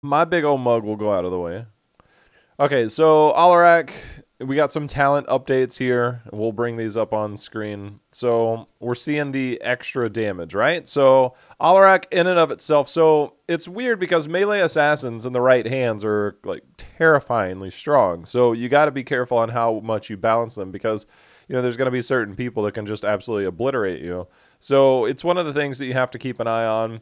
My big old mug will go out of the way. Okay, so Alarak, we got some talent updates here. We'll bring these up on screen. So we're seeing the extra damage, right? So Alarak in and of itself. So it's weird because melee assassins in the right hands are like terrifyingly strong. So you got to be careful on how much you balance them because there's going to be certain people that can just absolutely obliterate you. So it's one of the things that you have to keep an eye on.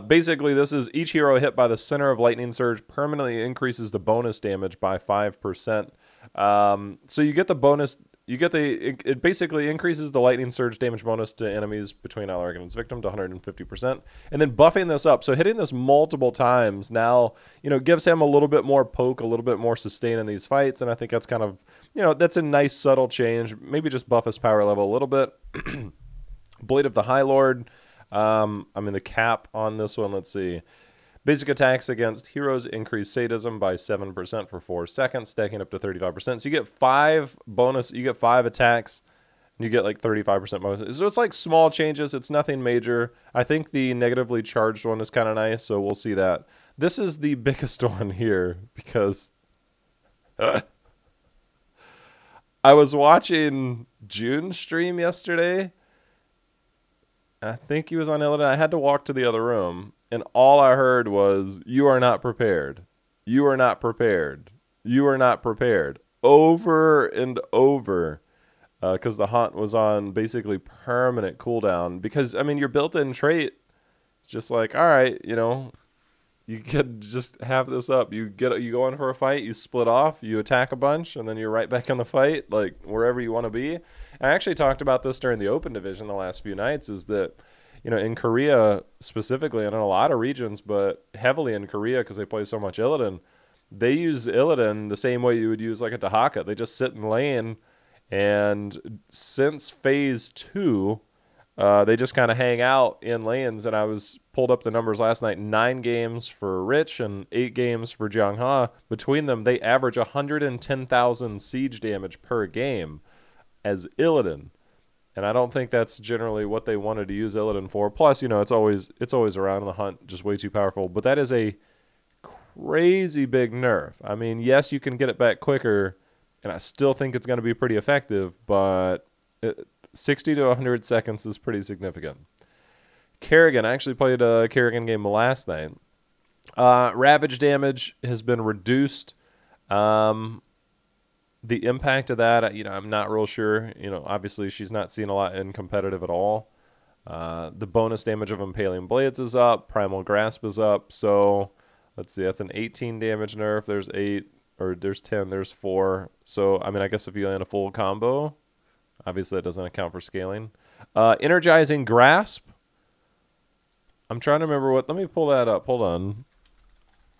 Basically, this is each hero hit by the center of Lightning Surge permanently increases the bonus damage by 5%. So you get the bonus, it basically increases the Lightning Surge damage bonus to enemies between Alarak and its victim to 150%. And then buffing this up, so hitting this multiple times now, gives him a little bit more poke, a little bit more sustain in these fights. And I think that's kind of, that's a nice subtle change. Maybe just buff his power level a little bit. Blade of the High Lord. The cap on this one, let's see. Basic attacks against heroes increase sadism by 7% for 4 seconds, stacking up to 35%. So you get 5 attacks, and you get like 35% bonus. So it's like small changes. It's nothing major. I think the negatively charged one is kind of nice, so we'll see that. This is the biggest one here because I was watching June's stream yesterday. I think he was on Illidan. I had to walk to the other room, and all I heard was, "You are not prepared. You are not prepared. You are not prepared." Over and over, because the haunt was on basically permanent cooldown. Because, your built-in trait is just like, all right, you could just have this up. You go in for a fight, you split off, you attack a bunch, and then you're right back in the fight, like wherever you want to be. I actually talked about this during the open division the last few nights, is that, in Korea specifically, and in a lot of regions, but heavily in Korea because they play so much Illidan, they use Illidan the same way you would use like a Dahaka. They just sit in lane, and since phase 2, they just kind of hang out in lanes, and I pulled up the numbers last night. 9 games for Rich and 8 games for Jiangha. Between them, they average 110,000 siege damage per game as Illidan. And I don't think that's generally what they wanted to use Illidan for. Plus, it's always around in the hunt, just way too powerful. But that is a crazy big nerf. Yes, you can get it back quicker, and I still think it's going to be pretty effective, but 60 to 100 seconds is pretty significant. Kerrigan, I actually played a Kerrigan game last night. Ravage damage has been reduced. The impact of that, I'm not real sure. Obviously she's not seen a lot in competitive at all. The bonus damage of Impaling Blades is up. Primal Grasp is up. So let's see, that's an 18 damage nerf. There's 8, or there's 10, there's 4. So, I guess if you land a full combo, obviously that doesn't account for scaling. Energizing Grasp. I'm trying to remember let me pull that up. Hold on.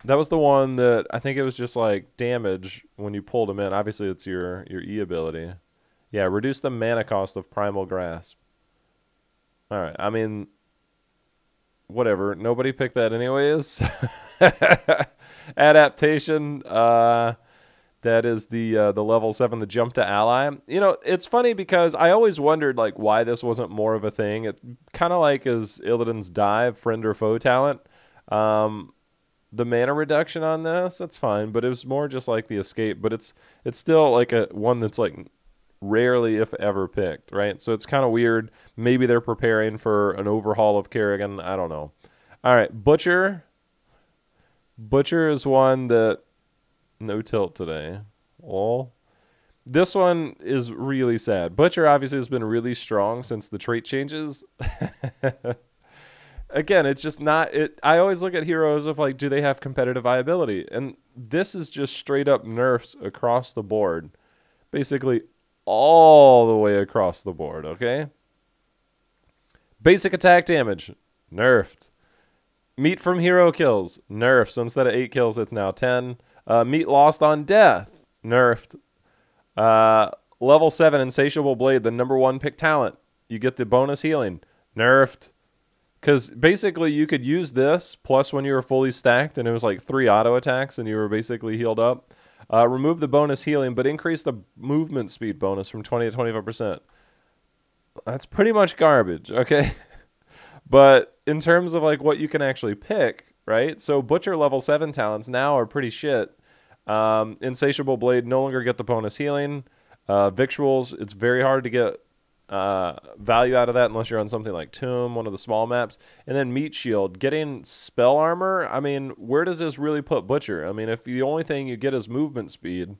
That was the one that I think it was just like damage when you pulled them in. Obviously, it's your E ability. Yeah, reduce the mana cost of Primal Grasp. All right. Whatever. Nobody picked that anyways. Adaptation. That is the level 7, the jump to ally. It's funny because I always wondered like why this wasn't more of a thing. It kind of like as Illidan's dive, friend or foe talent. The mana reduction on this, that's fine, but it was more just like the escape. But it's still like one that's like rarely, if ever, picked, right? So it's kind of weird. Maybe they're preparing for an overhaul of Kerrigan. I don't know. All right, Butcher. Butcher is one that no tilt today. Oh, this one is really sad. Butcher obviously has been really strong since the trait changes. Again, it's just not it. I always look at heroes of like, do they have competitive viability? And this is just straight up nerfs across the board. Basically all the way across the board, okay? Basic attack damage, nerfed. Meat from hero kills, nerfed. So instead of 8 kills, it's now 10. Meat lost on death, nerfed. Level 7 Insatiable Blade, the #1 pick talent. You get the bonus healing, nerfed. Because basically you could use this plus when you were fully stacked and it was like 3 auto attacks and you were basically healed up. Remove the bonus healing, but increase the movement speed bonus from 20 to 25%. That's pretty much garbage, okay? But in terms of like what you can actually pick, right? So Butcher level 7 talents now are pretty shit. Insatiable Blade no longer get the bonus healing. Victuals, it's very hard to get value out of that unless you're on something like Tomb, one of the small maps. And then Meat Shield, getting spell armor. I mean, where does this really put Butcher? I mean, if the only thing you get is movement speed,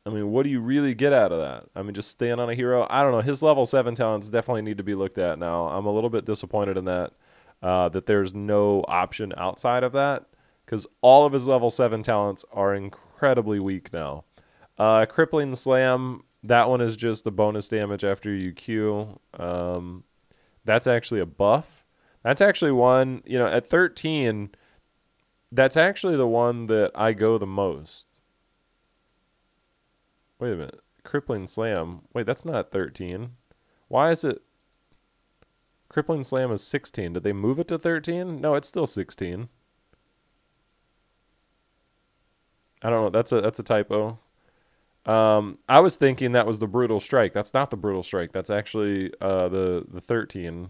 I mean, what do you really get out of that? I mean, just staying on a hero? I don't know. His level 7 talents definitely need to be looked at now. I'm a little bit disappointed in that, that there's no option outside of that, because all of his level 7 talents are incredibly weak now. Crippling Slam, that one is just the bonus damage after you Q. That's actually a buff. That's actually one, you know, at 13, that's actually the one that I go the most. Wait a minute. Crippling Slam. Wait, that's not 13. Why is it... Crippling Slam is 16. Did they move it to 13? No, it's still 16. I don't know. That's a typo. I was thinking that was the Brutal Strike. That's not the Brutal Strike. That's actually the 13.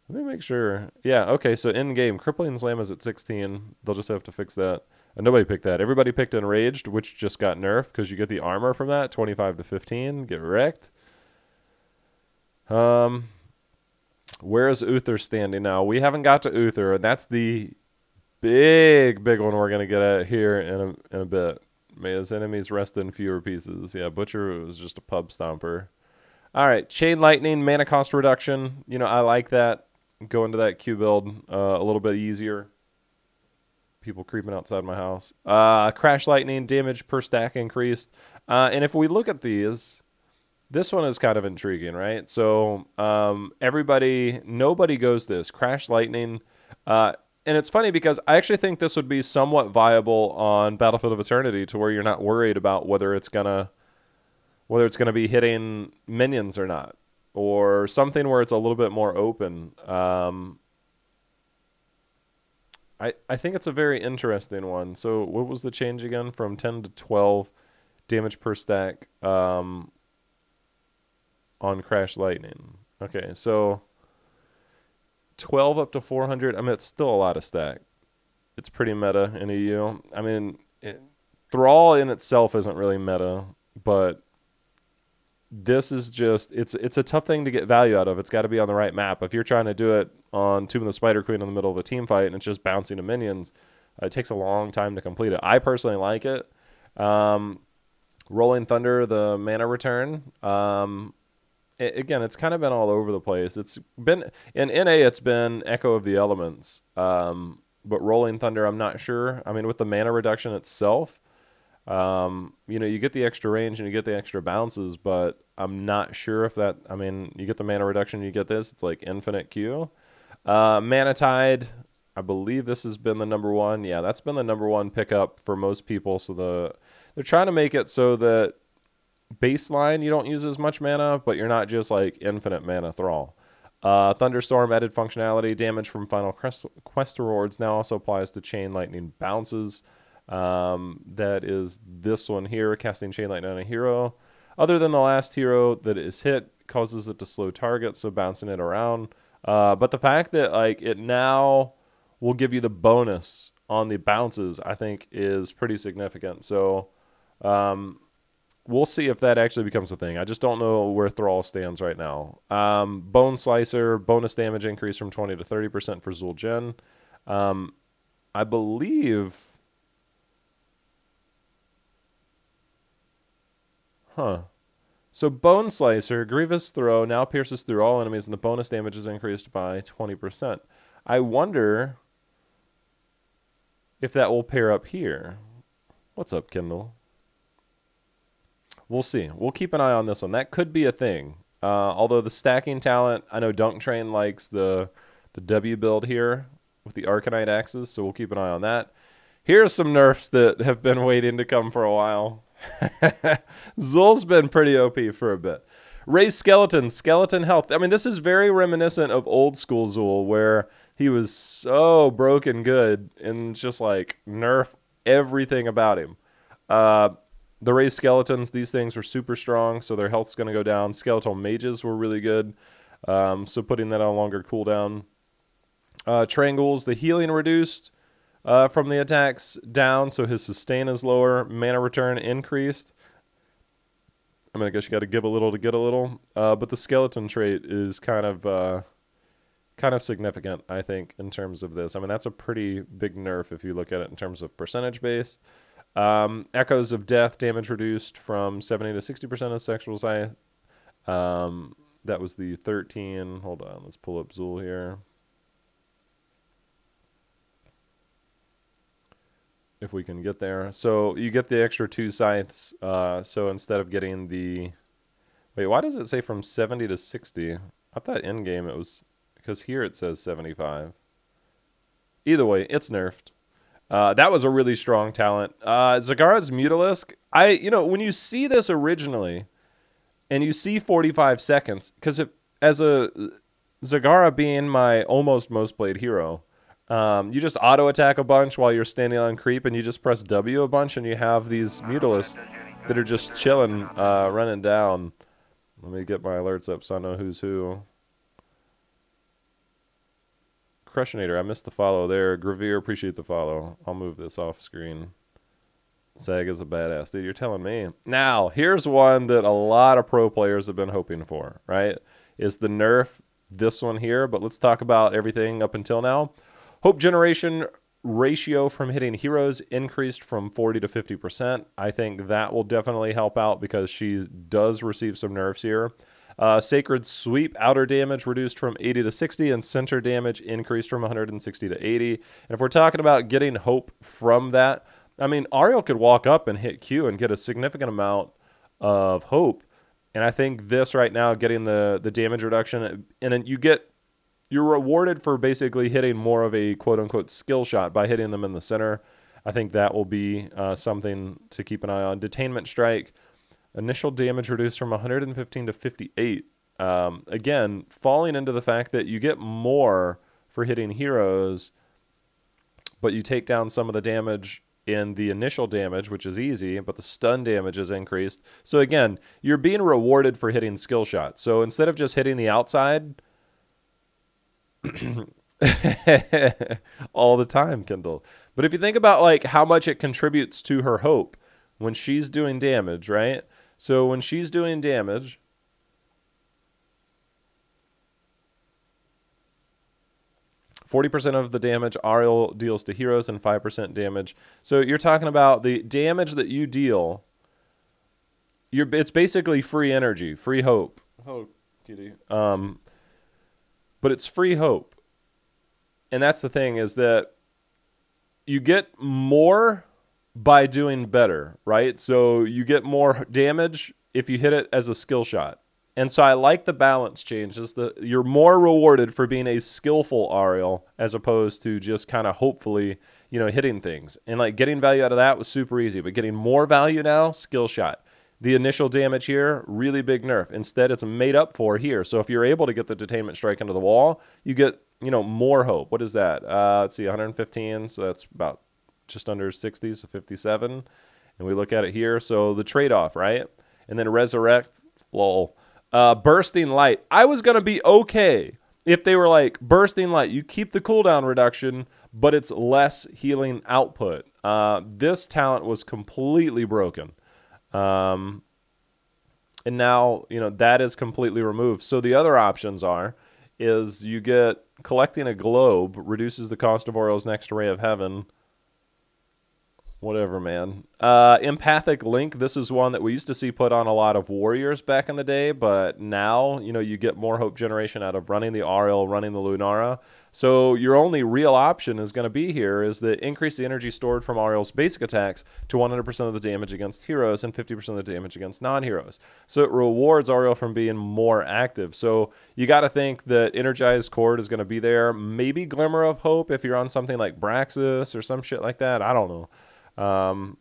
Let me make sure. Yeah, okay, so in-game, Crippling Slam is at 16. They'll just have to fix that. And nobody picked that. Everybody picked Enraged, which just got nerfed because you get the armor from that, 25 to 15. Get wrecked. Where is Uther standing now? We haven't got to Uther, and that's the big one we're going to get at here in a bit. May his enemies rest in fewer pieces. Yeah, Butcher was just a pub stomper. All right, Chain Lightning, mana cost reduction. You know, I like that. Go into that Q build a little bit easier. People creeping outside my house. Crash Lightning, damage per stack increased. And if we look at these, this one is kind of intriguing, right? So nobody goes this. Crash Lightning. And it's funny because I actually think this would be somewhat viable on Battlefield of Eternity, to where you're not worried about whether it's gonna be hitting minions or not, or something where it's a little bit more open. I think it's a very interesting one. So what was the change again? From 10 to 12 damage per stack on Crash Lightning. Okay, so 12 up to 400. I mean, it's still a lot of stack. It's pretty meta in EU. I mean, Thrall in itself isn't really meta, but this is just, it's a tough thing to get value out of. It's got to be on the right map. If you're trying to do it on Tomb of the Spider Queen in the middle of a team fight and it's just bouncing to minions, it takes a long time to complete it. I personally like it. Rolling Thunder, the mana return. Again, it's kind of been all over the place. It's been, in NA, it's been Echo of the Elements. But Rolling Thunder, I'm not sure. I mean, with the mana reduction itself, you know, you get the extra range and you get the extra bounces, but I'm not sure if that, I mean, you get the mana reduction, you get this, it's like infinite Q. Mana Tide, I believe this has been the #1. Yeah, that's been the #1 pickup for most people. So they're trying to make it so that baseline you don't use as much mana, but you're not just like infinite mana Thrall. Thunderstorm added functionality. Damage from final quest rewards now also applies to Chain Lightning bounces. That is this one here, casting Chain Lightning on a hero. Other than the last hero that is hit, causes it to slow targets, so bouncing it around. But the fact that like it now will give you the bonus on the bounces, I think is pretty significant. So we'll see if that actually becomes a thing. I just don't know where Thrall stands right now. Bone Slicer, bonus damage increase from 20 to 30% for Zul'jin. I believe... So Bone Slicer, Grievous Throw, now pierces through all enemies and the bonus damage is increased by 20%. I wonder if that will pair up here. What's up, Kindle? We'll see. We'll keep an eye on this one. That could be a thing. Although the stacking talent, I know Dunk Train likes the W build here with the Arcanite axes, so we'll keep an eye on that. Here's some nerfs that have been waiting to come for a while. Zul's been pretty OP for a bit. Raise Skeleton, Skeleton Health. I mean, this is very reminiscent of old school Zul, where he was so broken good and just like nerf everything about him. The Raised Skeletons, these things were super strong, so their health's going to go down. Skeletal Mages were really good, so putting that on longer cooldown. Triangles, the healing reduced from the attacks down, so his sustain is lower. Mana return increased. I mean, I guess you got to give a little to get a little. But the skeleton trait is kind of significant, I think, in terms of this. I mean, that's a pretty big nerf if you look at it in terms of percentage based. Echoes of Death, damage reduced from 70 to 60% of sexual scythe. That was the 13. Hold on, let's pull up Zul here. If we can get there. So you get the extra 2 scythes. So instead of getting the... Wait, why does it say from 70 to 60? I thought in-game it was... Because here it says 75. Either way, it's nerfed. That was a really strong talent. Zagara's Mutalisk. When you see this originally, and you see 45 seconds, because as a Zagara being my almost most played hero, you just auto attack a bunch while you're standing on creep, and you just press W a bunch, and you have these Mutalisks that are just chilling, running down. Let me get my alerts up so I know who's who. Crushinator, I missed the follow there. Gravere, appreciate the follow. I'll move this off screen. Saga's a badass. Dude, you're telling me. Now, here's one that a lot of pro players have been hoping for, right? Is the nerf this one here, but let's talk about everything up until now. Hope generation ratio from hitting heroes increased from 40 to 50%. I think that will definitely help out because she does receive some nerfs here. Sacred Sweep, outer damage reduced from 80 to 60, and center damage increased from 160 to 80. And if we're talking about getting hope from that, I mean, Auriel could walk up and hit Q and get a significant amount of hope. And I think this right now, getting the damage reduction, and then you're rewarded for basically hitting more of a quote-unquote skill shot by hitting them in the center. I think that will be something to keep an eye on. Detainment Strike. Initial damage reduced from 115 to 58. Again, falling into the fact that you get more for hitting heroes, but you take down some of the damage in the initial damage, which is easy, but the stun damage is increased. So again, you're being rewarded for hitting skill shots. So instead of just hitting the outside all the time, Kindle. But if you think about like how much it contributes to her hope when she's doing damage, right? So when she's doing damage, %40 of the damage Auriel deals to heroes and 5% damage. So you're talking about the damage that you deal. It's basically free energy, free hope. Oh, kitty. But it's free hope. And that's the thing, is that you get more by doing better, right? So you get more damage if you hit it as a skill shot. And so I like the balance change. You're more rewarded for being a skillful Auriel as opposed to just kind of hopefully, hitting things. And like getting value out of that was super easy, but getting more value now, skill shot. The initial damage here, really big nerf. Instead, it's made up for here. So if you're able to get the Detainment Strike into the wall, you get, more hope. What is that? Let's see, 115. So that's about just under 60, so 57. And we look at it here. So the trade-off, right? And then Resurrect, lol. Bursting Light. I was going to be okay if they were like, Bursting Light, you keep the cooldown reduction, but it's less healing output. This talent was completely broken. And now, that is completely removed. So the other options is you get collecting a globe, reduces the cost of Auriel's next ray of heaven. Whatever, man. Empathic Link, this is one that we used to see put on a lot of warriors back in the day, but now, you get more hope generation out of running the Auriel, running the Lunara. So your only real option is going to be here is that increase the energy stored from Auriel's basic attacks to 100% of the damage against heroes and 50% of the damage against non-heroes. So it rewards Auriel from being more active. So you got to think that Energized Chord is going to be there. Maybe Glimmer of Hope if you're on something like Braxis or some shit like that. I don't know.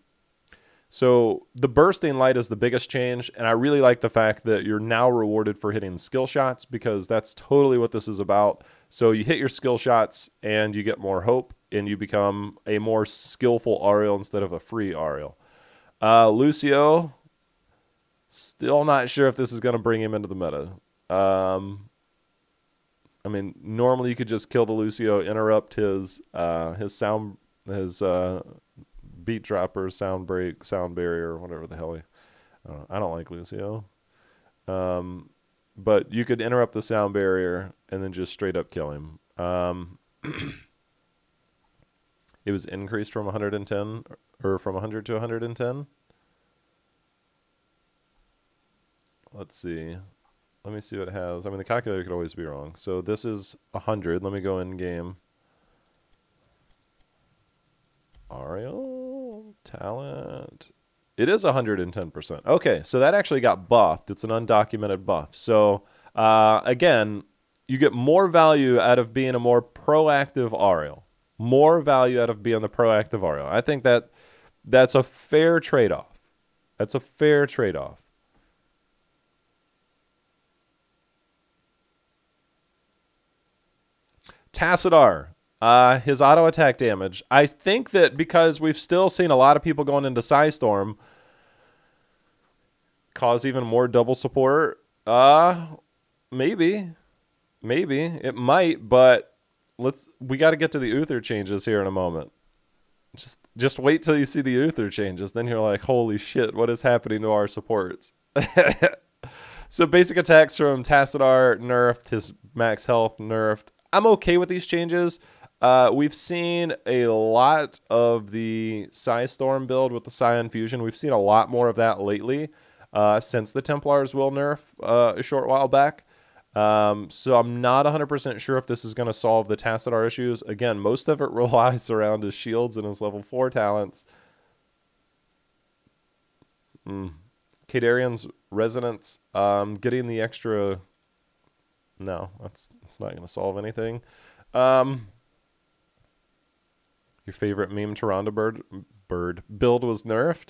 So the Bursting Light is the biggest change, and I really like the fact that you're now rewarded for hitting skill shots because that's totally what this is about. So you hit your skill shots and you get more hope and you become a more skillful Auriel instead of a free Auriel. Lucio, still not sure if this is going to bring him into the meta. I mean, normally you could just kill the Lucio, interrupt his sound, his beat dropper, sound break, sound barrier, whatever the hell I don't like Lucio. But you could interrupt the sound barrier and then just straight up kill him. It was increased from 110 or from 100 to 110. Let's see. Let me see what it has. I mean, the calculator could always be wrong. So this is 100. Let me go in game. Auriel talent. It is 110%. Okay, so that actually got buffed. It's an undocumented buff. So again, you get more value out of being a more proactive Auriel. More value out of being the proactive Auriel. I think that's a fair trade-off. That's a fair trade-off. Tassadar. His auto attack damage. I think that because we've still seen a lot of people going into Psystorm cause even more double support. Maybe it might, but we got to get to the Uther changes here in a moment. Just wait till you see the Uther changes, then you're like, holy shit, what is happening to our supports? So basic attacks from Tassadar nerfed, his max health nerfed. I'm okay with these changes. We've seen a lot of the Psystorm build with the Scion Fusion. We've seen a lot more of that lately since the Templars will nerf a short while back. So I'm not 100% sure if this is going to solve the Tassadar issues. Again, most of it relies around his shields and his level 4 talents. Kadarian's Resonance, getting the extra... No, it's not going to solve anything. Your favorite meme Tyrande bird build was nerfed.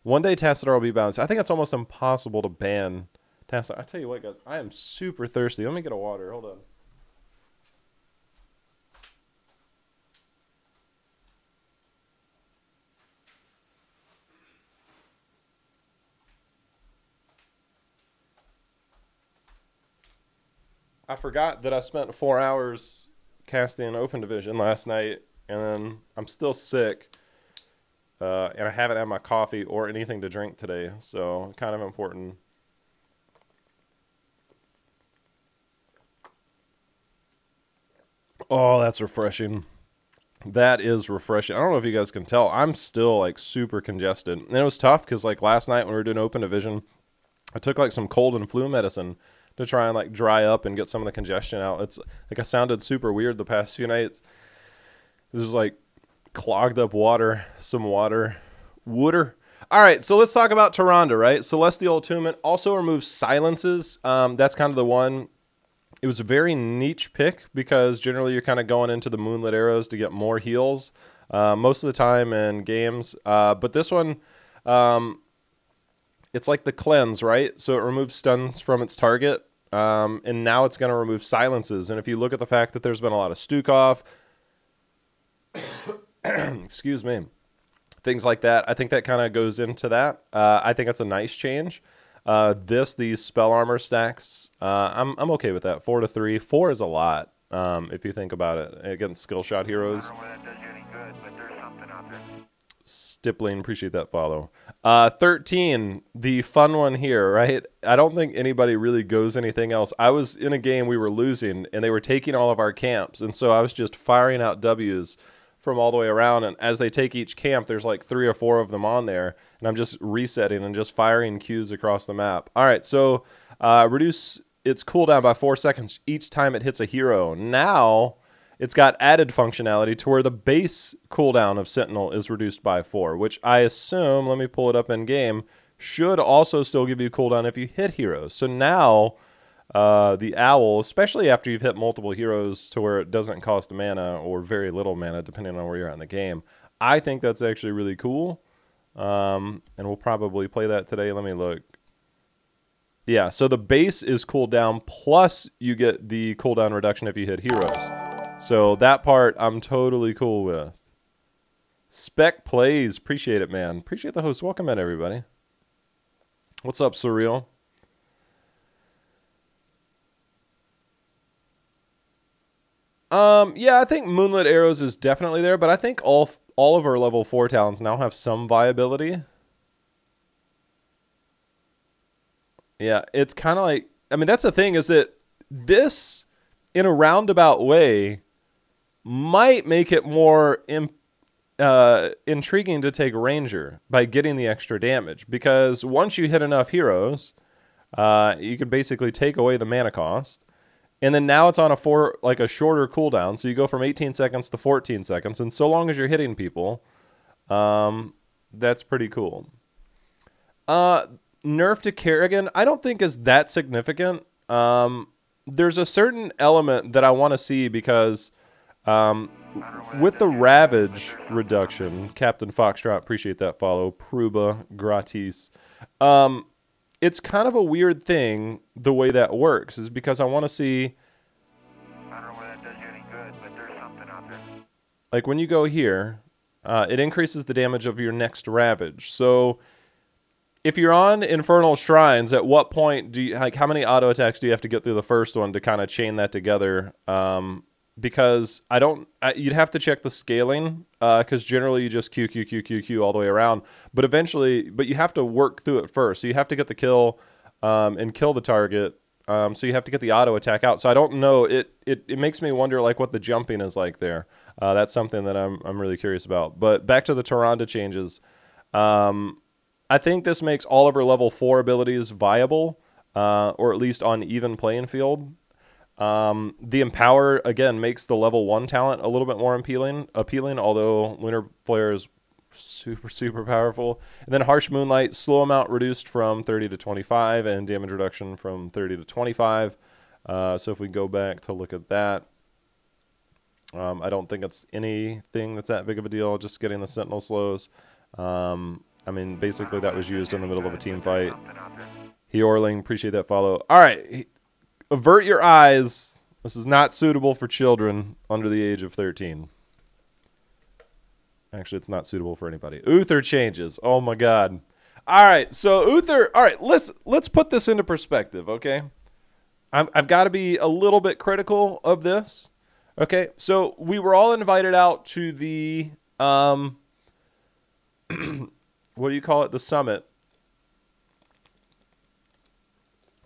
One day Tassadar will be balanced. I think it's almost impossible to ban Tassadar. I tell you what, guys, I am super thirsty. Let me get a water. Hold on. I forgot that I spent 4 hours casting Open Division last night, and then I'm still sick, and I haven't had my coffee or anything to drink today, so kind of important. Oh, that's refreshing. That is refreshing. I don't know if you guys can tell. I'm still like super congested, and it was tough because like last night when we were doing Open Division, I took like some cold and flu medicine to try and like dry up and get some of the congestion out. It's like I sounded super weird the past few nights. This was like clogged up water, some water. All right, so let's talk about Tyrande, right? Celestial Attunement also removes silences. That's kind of the one. It was a very niche pick because generally you're kind of going into the Moonlit Arrows to get more heals most of the time in games. But this one, it's like the cleanse, right? So it removes stuns from its target, and now it's going to remove silences. And if you look at the fact that there's been a lot of Stukov, excuse me, things like that, I think that kind of goes into that. I think it's a nice change. These spell armor stacks, I'm okay with that. 4 to 3. 4 is a lot, if you think about it, against skill shot heroes. Stippling, appreciate that follow. 13, the fun one here, right? I don't think anybody really goes anything else. I was in a game we were losing, and they were taking all of our camps, and so I was just firing out W's from all the way around, and as they take each camp, there's like 3 or 4 of them on there, and I'm just resetting and just firing Qs across the map. All right, so reduce its cooldown by 4 seconds each time it hits a hero. Now it's got added functionality to where the base cooldown of Sentinel is reduced by 4, which I assume, let me pull it up in game, should also still give you cooldown if you hit heroes. So now the Owl, especially after you've hit multiple heroes to where it doesn't cost mana or very little mana depending on where you're at in the game, I think that's actually really cool. And we'll probably play that today. Let me look. Yeah, so the base is cooldown plus you get the cooldown reduction if you hit heroes. So that part I'm totally cool with. Spec Plays, appreciate it, man. Appreciate the host. Welcome in, everybody. What's up, Surreal? Yeah, I think Moonlit Arrows is definitely there, but I think all of our level 4 talents now have some viability. Yeah, it's kind of like, I mean, that's the thing, is that this, in a roundabout way, might make it more intriguing to take Ranger by getting the extra damage, because once you hit enough heroes, you can basically take away the mana cost, and then now it's on a shorter cooldown, so you go from 18 seconds to 14 seconds, and so long as you're hitting people, that's pretty cool. Nerf to Kerrigan, I don't think is that significant. There's a certain element that I want to see, because with the Ravage reduction, Captain Foxtrot, appreciate that follow, Pruba, gratis. It's kind of a weird thing the way that works, is because I want to see, I don't know whether that does you any good, but there's something out there. like when you go here, it increases the damage of your next Ravage. So if you're on Infernal Shrines, at what point do you, like, how many auto attacks do you have to get through the first one to kind of chain that together? Because you'd have to check the scaling, because generally you just Q all the way around. But eventually, you have to work through it first. So you have to get the kill and kill the target. So you have to get the auto attack out. So I don't know. It makes me wonder, like, what the jumping is like there. That's something that I'm really curious about. But back to the Tyrande changes. I think this makes all of her level 4 abilities viable, or at least on even playing field. The Empower, again, makes the level 1 talent a little bit more appealing, although Lunar Flare is super powerful. And then Harsh Moonlight, slow amount reduced from 30 to 25, and damage reduction from 30 to 25. So if we go back to look at that, I don't think it's anything that's that big of a deal, just getting the Sentinel slows. I mean, basically that was used in the middle of a team fight. Heorling, appreciate that follow. All right. Avert your eyes. This is not suitable for children under the age of 13. Actually, it's not suitable for anybody. Uther changes. Oh my God. All right, so Uther. All right, let's put this into perspective, okay? I've got to be a little bit critical of this. Okay, so we were all invited out to the what do you call it? The summit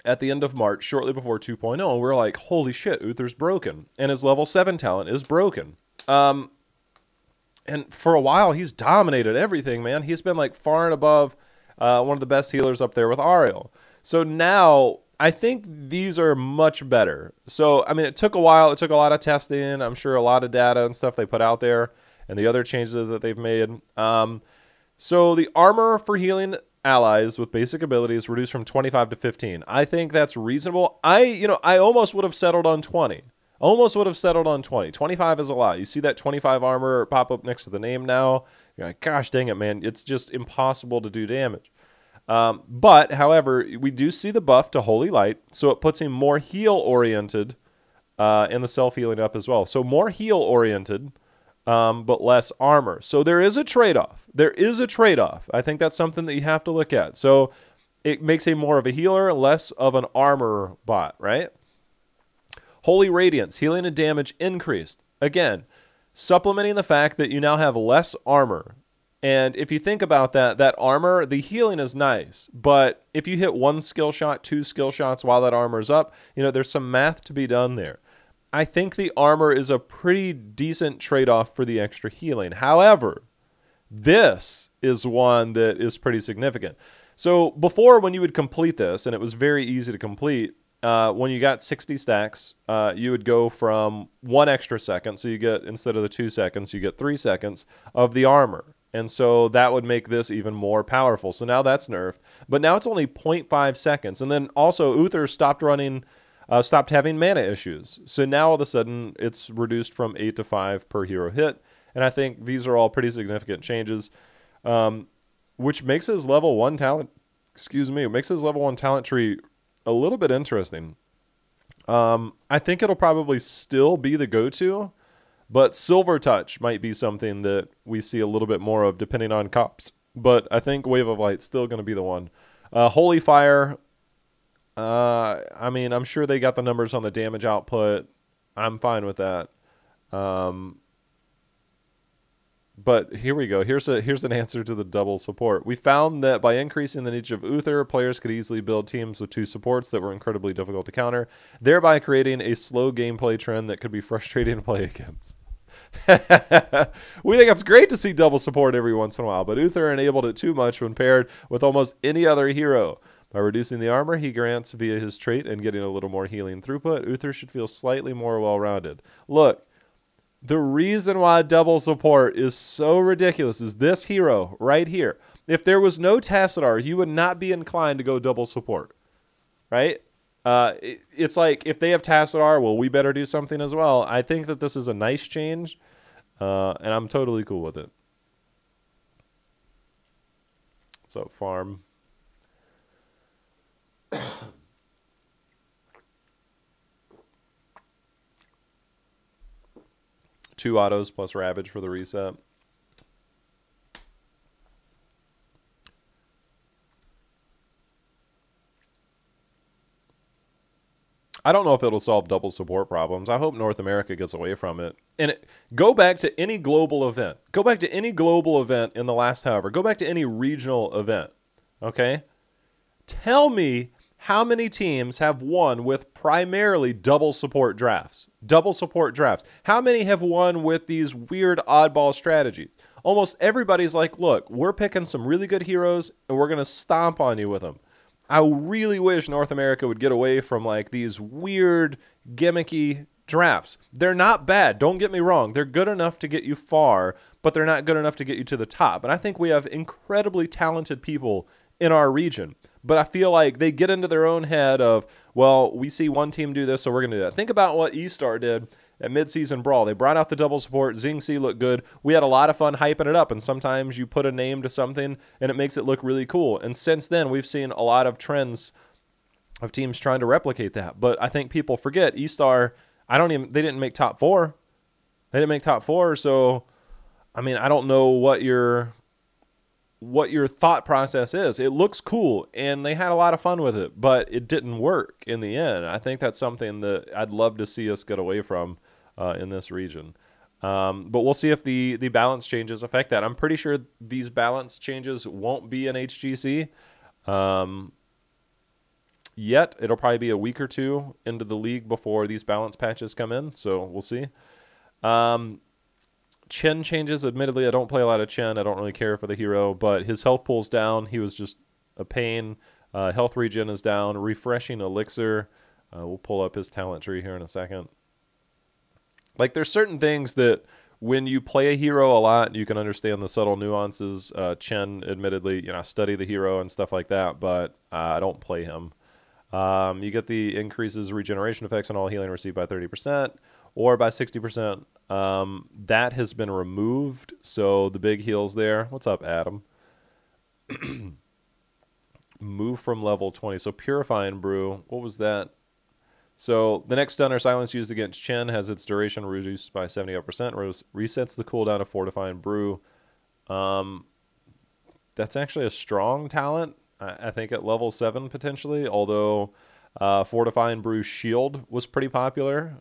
at the end of March, shortly before 2.0, and we're like, holy shit, Uther's broken. And his level 7 talent is broken. And for a while, he's dominated everything, man. He's been like far and above one of the best healers up there with Auriel. So now, I think these are much better. So, I mean, it took a while. It took a lot of testing. I'm sure a lot of data and stuff they put out there, and the other changes that they've made. So the armor for healing allies with basic abilities reduced from 25 to 15. I think that's reasonable. I almost would have settled on 20. Almost would have settled on 20. 25 is a lot. You see that 25 armor pop up next to the name now. You're like, gosh dang it, man. It's just impossible to do damage. But, however, we do see the buff to Holy Light, so it puts him more heal-oriented and the self-healing up as well. So more heal-oriented, but less armor. So there is a trade-off. There is a trade-off. I think that's something that you have to look at. So it makes him more of a healer, less of an armor bot, right? Holy Radiance, healing and damage increased. Again, supplementing the fact that you now have less armor. And if you think about that, that armor, the healing is nice. But if you hit 1 skill shot, 2 skill shots while that armor's up, there's some math to be done there. I think the armor is a pretty decent trade-off for the extra healing. However, this is one that is pretty significant. So before, when you would complete this, and it was very easy to complete, when you got 60 stacks, you would go from 1 extra second. So you get, instead of the 2 seconds, you get 3 seconds of the armor. And so that would make this even more powerful. So now that's nerfed. But now it's only 0.5 seconds. And then also Uther stopped having mana issues. So now all of a sudden it's reduced from 8 to 5 per hero hit. And I think these are all pretty significant changes, which makes his level 1 talent, makes his level 1 talent tree a little bit interesting. I think it'll probably still be the go-to, but Silver Touch might be something that we see a little bit more of depending on comps. But I think Wave of Light's still going to be the one. Holy Fire, I mean, I'm sure they got the numbers on the damage output. I'm fine with that. But here we go. Here's an answer to the double support. We found that by increasing the niche of Uther, players could easily build teams with 2 supports that were incredibly difficult to counter, thereby creating a slow gameplay trend that could be frustrating to play against. We think it's great to see double support every once in a while, but Uther enabled it too much when paired with almost any other hero. By reducing the armor he grants via his trait and getting a little more healing throughput, Uther should feel slightly more well-rounded. Look, the reason why double support is so ridiculous is this hero right here. If there was no Tassadar, you would not be inclined to go double support, right? It's like if they have Tassadar, well, we better do something as well. I think that this is a nice change, and I'm totally cool with it. What's up, farm? 2 autos plus Ravage for the reset. I don't know if it'll solve double support problems. I hope North America gets away from it. And go back to any global event. Go back to any global event in the last however. Go back to any regional event. Okay? Tell me how many teams have won with primarily double support drafts? Double support drafts. How many have won with these weird oddball strategies? Almost everybody's like, look, we're picking some really good heroes and we're going to stomp on you with them. I really wish North America would get away from like these weird gimmicky drafts. They're not bad. Don't get me wrong. They're good enough to get you far, but they're not good enough to get you to the top. And I think we have incredibly talented people in our region. But I feel like they get into their own head of, well, we see one team do this, so we're going to do that. Think about what E-Star did at Midseason Brawl. They brought out the double support. Xingxi looked good. We had a lot of fun hyping it up, and sometimes you put a name to something, and it makes it look really cool. And since then, we've seen a lot of trends of teams trying to replicate that. But I think people forget E-Star, they didn't make top 4. They didn't make top 4, so, I mean, I don't know what your thought process is. It looks cool, and they had a lot of fun with it, but it didn't work in the end. I think that's something that I'd love to see us get away from in this region. But we'll see if the balance changes affect that. I'm pretty sure these balance changes won't be in HGC yet. It'll probably be a week or 2 into the league before these balance patches come in, so we'll see. Chen changes. Admittedly, I don't play a lot of Chen. I don't really care for the hero, but his health pool's down. He was just a pain. Health regen is down. Refreshing elixir. We'll pull up his talent tree here in a second. Like, there's certain things that when you play a hero a lot, you can understand the subtle nuances. Chen, admittedly, I study the hero and stuff like that, but I don't play him. You get the increases regeneration effects on all healing received by 30% or by 60%. That has been removed, so the big heals there. What's up, Adam? Move from level 20. So Purifying Brew, what was that? So the next stun or silence used against Chen has its duration reduced by 70%, resets the cooldown of Fortifying Brew. That's actually a strong talent, I think at level 7 potentially, although Fortifying Brew Shield was pretty popular.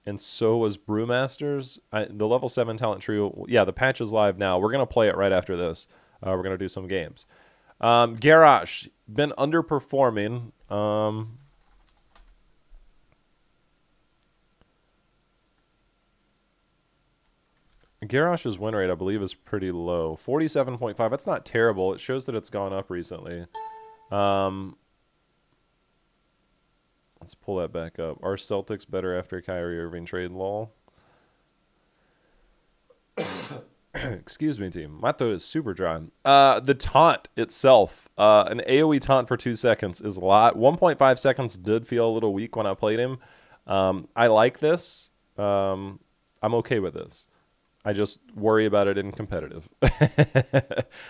And so was Brewmasters. The level 7 talent tree, yeah, the patch is live now. We're going to play it right after this. We're going to do some games. Garrosh, been underperforming. Garrosh's win rate, I believe, is pretty low. 47.5. That's not terrible. It shows that it's gone up recently. Let's pull that back up. Are Celtics better after Kyrie Irving trade, lol? Excuse me, team. My throat is super dry. The taunt itself, an AoE taunt for 2 seconds is a lot. 1.5 seconds did feel a little weak when I played him. I like this. I'm okay with this. I just worry about it in competitive.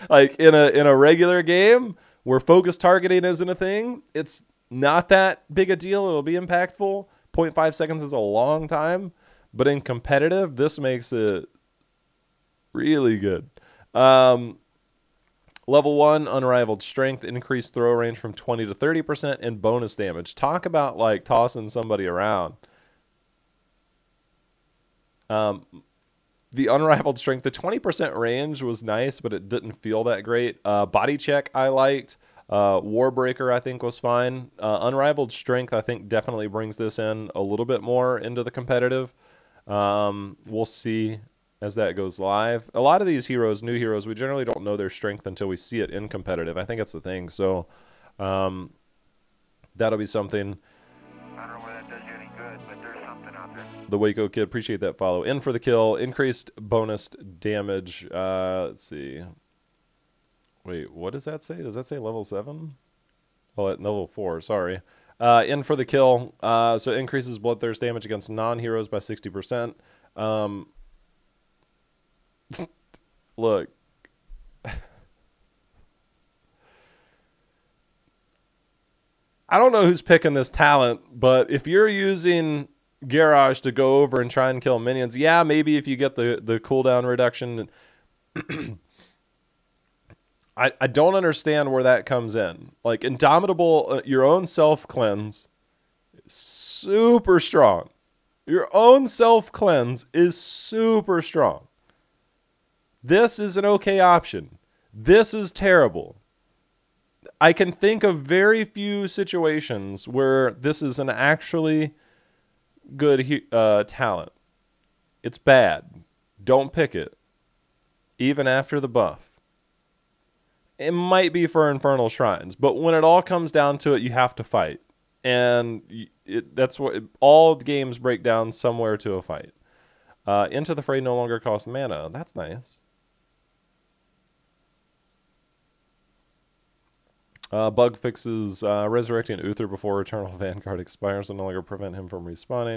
Like in a regular game where focus targeting isn't a thing, it's not that big a deal. It'll be impactful. 0.5 seconds is a long time, but in competitive, this makes it really good. Level 1, Unrivaled Strength, increased throw range from 20 to 30%, and bonus damage. Talk about like tossing somebody around. The unrivaled strength, the 20% range was nice, but it didn't feel that great. Body check I liked. Warbreaker I think was fine. Unrivaled strength I think definitely brings this in a little bit more into the competitive. We'll see as that goes live. A lot of these heroes, new heroes, we generally don't know their strength until we see it in competitive. I think that's the thing. So that'll be something. I don't know whether that does you any good, but there's something out there. The Waco Kid, appreciate that follow. In for the kill, increased bonus damage. Let's see. Wait, what does that say? Does that say level 7? Oh, at level 4, sorry. In for the kill. So increases bloodthirst damage against non-heroes by 60%. Look. I don't know who's picking this talent, but if you're using Garage to go over and try and kill minions, yeah, maybe if you get the cooldown reduction. I don't understand where that comes in. Like, Indomitable, your own self-cleanse, super strong. Your own self-cleanse is super strong. This is an okay option. This is terrible. I can think of very few situations where this is an actually good talent. It's bad. Don't pick it. Even after the buff. It might be for Infernal Shrines, but when it all comes down to it, you have to fight. And that's what all games break down somewhere to a fight. Into the Fray no longer costs mana. That's nice. Bug fixes resurrecting Uther before Eternal Vanguard expires and no longer prevent him from respawning.